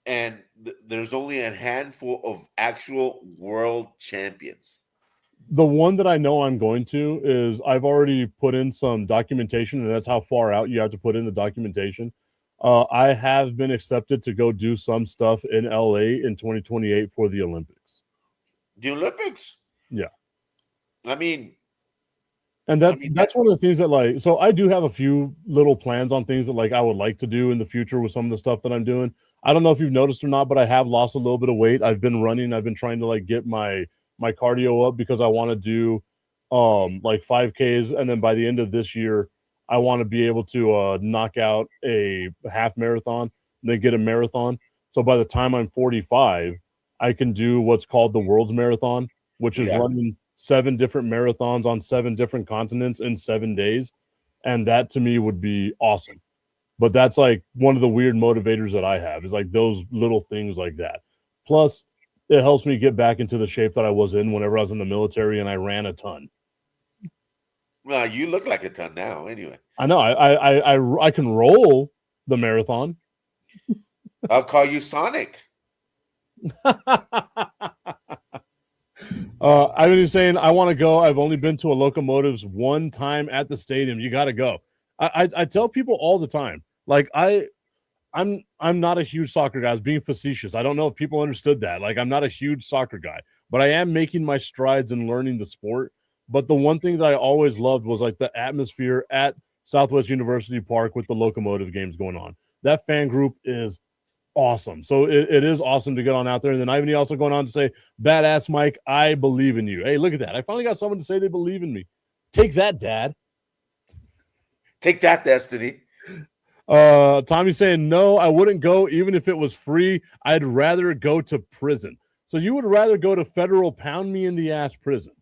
and there's only a handful of actual world champions. The one that I know I'm going to is I've already put in some documentation, and that's how far out you have to put in the documentation. I have been accepted to go do some stuff in LA in 2028 for the Olympics. The Olympics? Yeah. I mean, and that's one of the things that like, so I do have a few little plans on things that like I would like to do in the future with some of the stuff that I'm doing. I don't know if you've noticed or not, but I have lost a little bit of weight. I've been running. I've been trying to like get my cardio up because I want to do like 5Ks. And then by the end of this year, I want to be able to knock out a half marathon and then get a marathon. So by the time I'm 45, I can do what's called the world's marathon, which is running 7 different marathons on 7 different continents in 7 days. And that to me would be awesome. But that's like one of the weird motivators that I have is like those little things like that. Plus, it helps me get back into the shape that I was in whenever I was in the military and I ran a ton. Well, you look like a ton now anyway. I know. I can roll the marathon. I'll call you Sonic. I've been saying I want to go. I've only been to a Locomotives one time at the stadium. You got to go. I tell people all the time, like I'm not a huge soccer guy. I was being facetious. I don't know if people understood that. Like I'm not a huge soccer guy, but I am making my strides in learning the sport. But the one thing that I always loved was like the atmosphere at Southwest University Park with the Locomotive games going on. That fan group is awesome. So it is awesome to get on out there. And then Ivany also going on to say, badass Mike, I believe in you. Hey, look at that. I finally got someone to say they believe in me. Take that, Dad. Take that, Destiny. Tommy's saying, no, I wouldn't go even if it was free. I'd rather go to prison. So you would rather go to federal pound me in the ass prison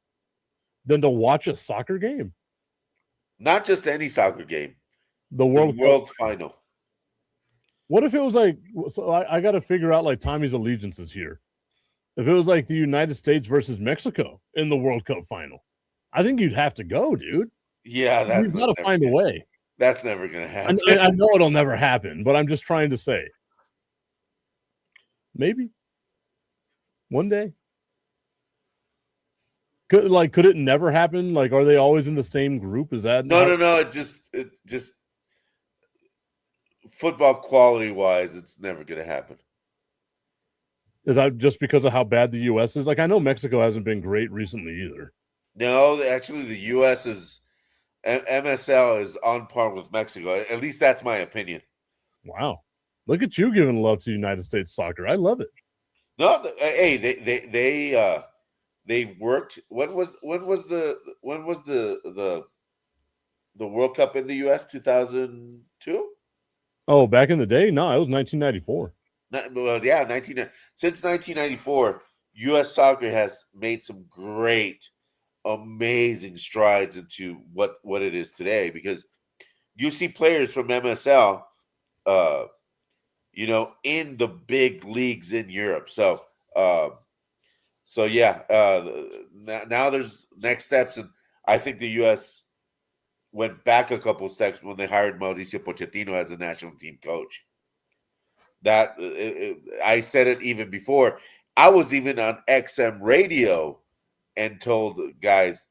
than to watch a soccer game? Not just any soccer game. The World Final. What if it was like, so I got to figure out like Tommy's allegiances here. If it was like the United States versus Mexico in the World Cup final, I think you'd have to go, dude. Yeah, you've got to find a way. That's never going to happen. I know it'll never happen, but I'm just trying to say. Maybe. One day. Could it never happen? Like, are they always in the same group? Is that no? It just football quality wise, it's never going to happen. Is that just because of how bad the U.S. is? Like, I know Mexico hasn't been great recently either. No, actually, the U.S. is MSL is on par with Mexico. At least that's my opinion. Wow, look at you giving love to United States soccer. I love it. No, hey, they worked. When was the World Cup in the U.S. 2002? Oh, back in the day? No, it was 1994. Well, yeah, since 1994, U.S. soccer has made some great, amazing strides into what it is today. Because you see players from MSL, in the big leagues in Europe. So yeah, now there's next steps, and I think the U.S. went back a couple steps when they hired Mauricio Pochettino as a national team coach. I said it even before. I was even on XM radio and told guys,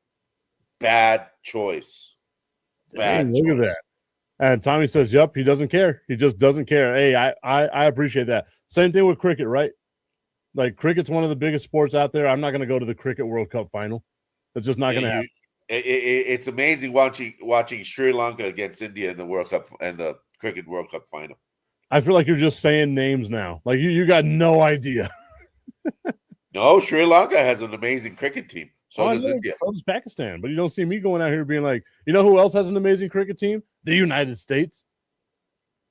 bad choice. Bad choice. Look at that. And Tommy says, yep, he doesn't care. He just doesn't care. Hey, I appreciate that. Same thing with cricket, right? Like, cricket's one of the biggest sports out there. I'm not going to go to the Cricket World Cup final. It's just not going to happen. It's amazing watching Sri Lanka against India in the World Cup and the Cricket World Cup final. I feel like you're just saying names now. Like you got no idea. No, Sri Lanka has an amazing cricket team. So does India. So does Pakistan. But you don't see me going out here being like, you know who else has an amazing cricket team? The United States.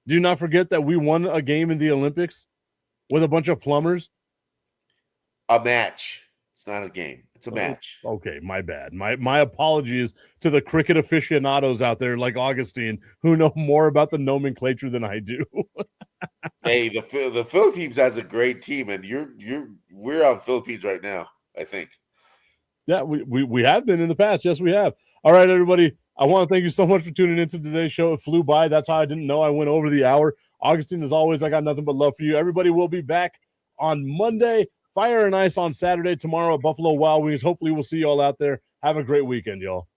Do not forget that we won a game in the Olympics with a bunch of plumbers. A match. It's not a game. It's a match. Okay, my bad. My apologies to the cricket aficionados out there like Augustine who know more about the nomenclature than I do. Hey, the Philippines has a great team, and we're on Philippines right now, I think. Yeah, we have been in the past. Yes, we have. All right, everybody. I want to thank you so much for tuning into today's show. It flew by. That's how I didn't know I went over the hour. Augustine, as always, I got nothing but love for you. Everybody will be back on Monday. Fire and Ice on Saturday. Tomorrow at Buffalo Wild Wings. Hopefully we'll see you all out there. Have a great weekend, y'all.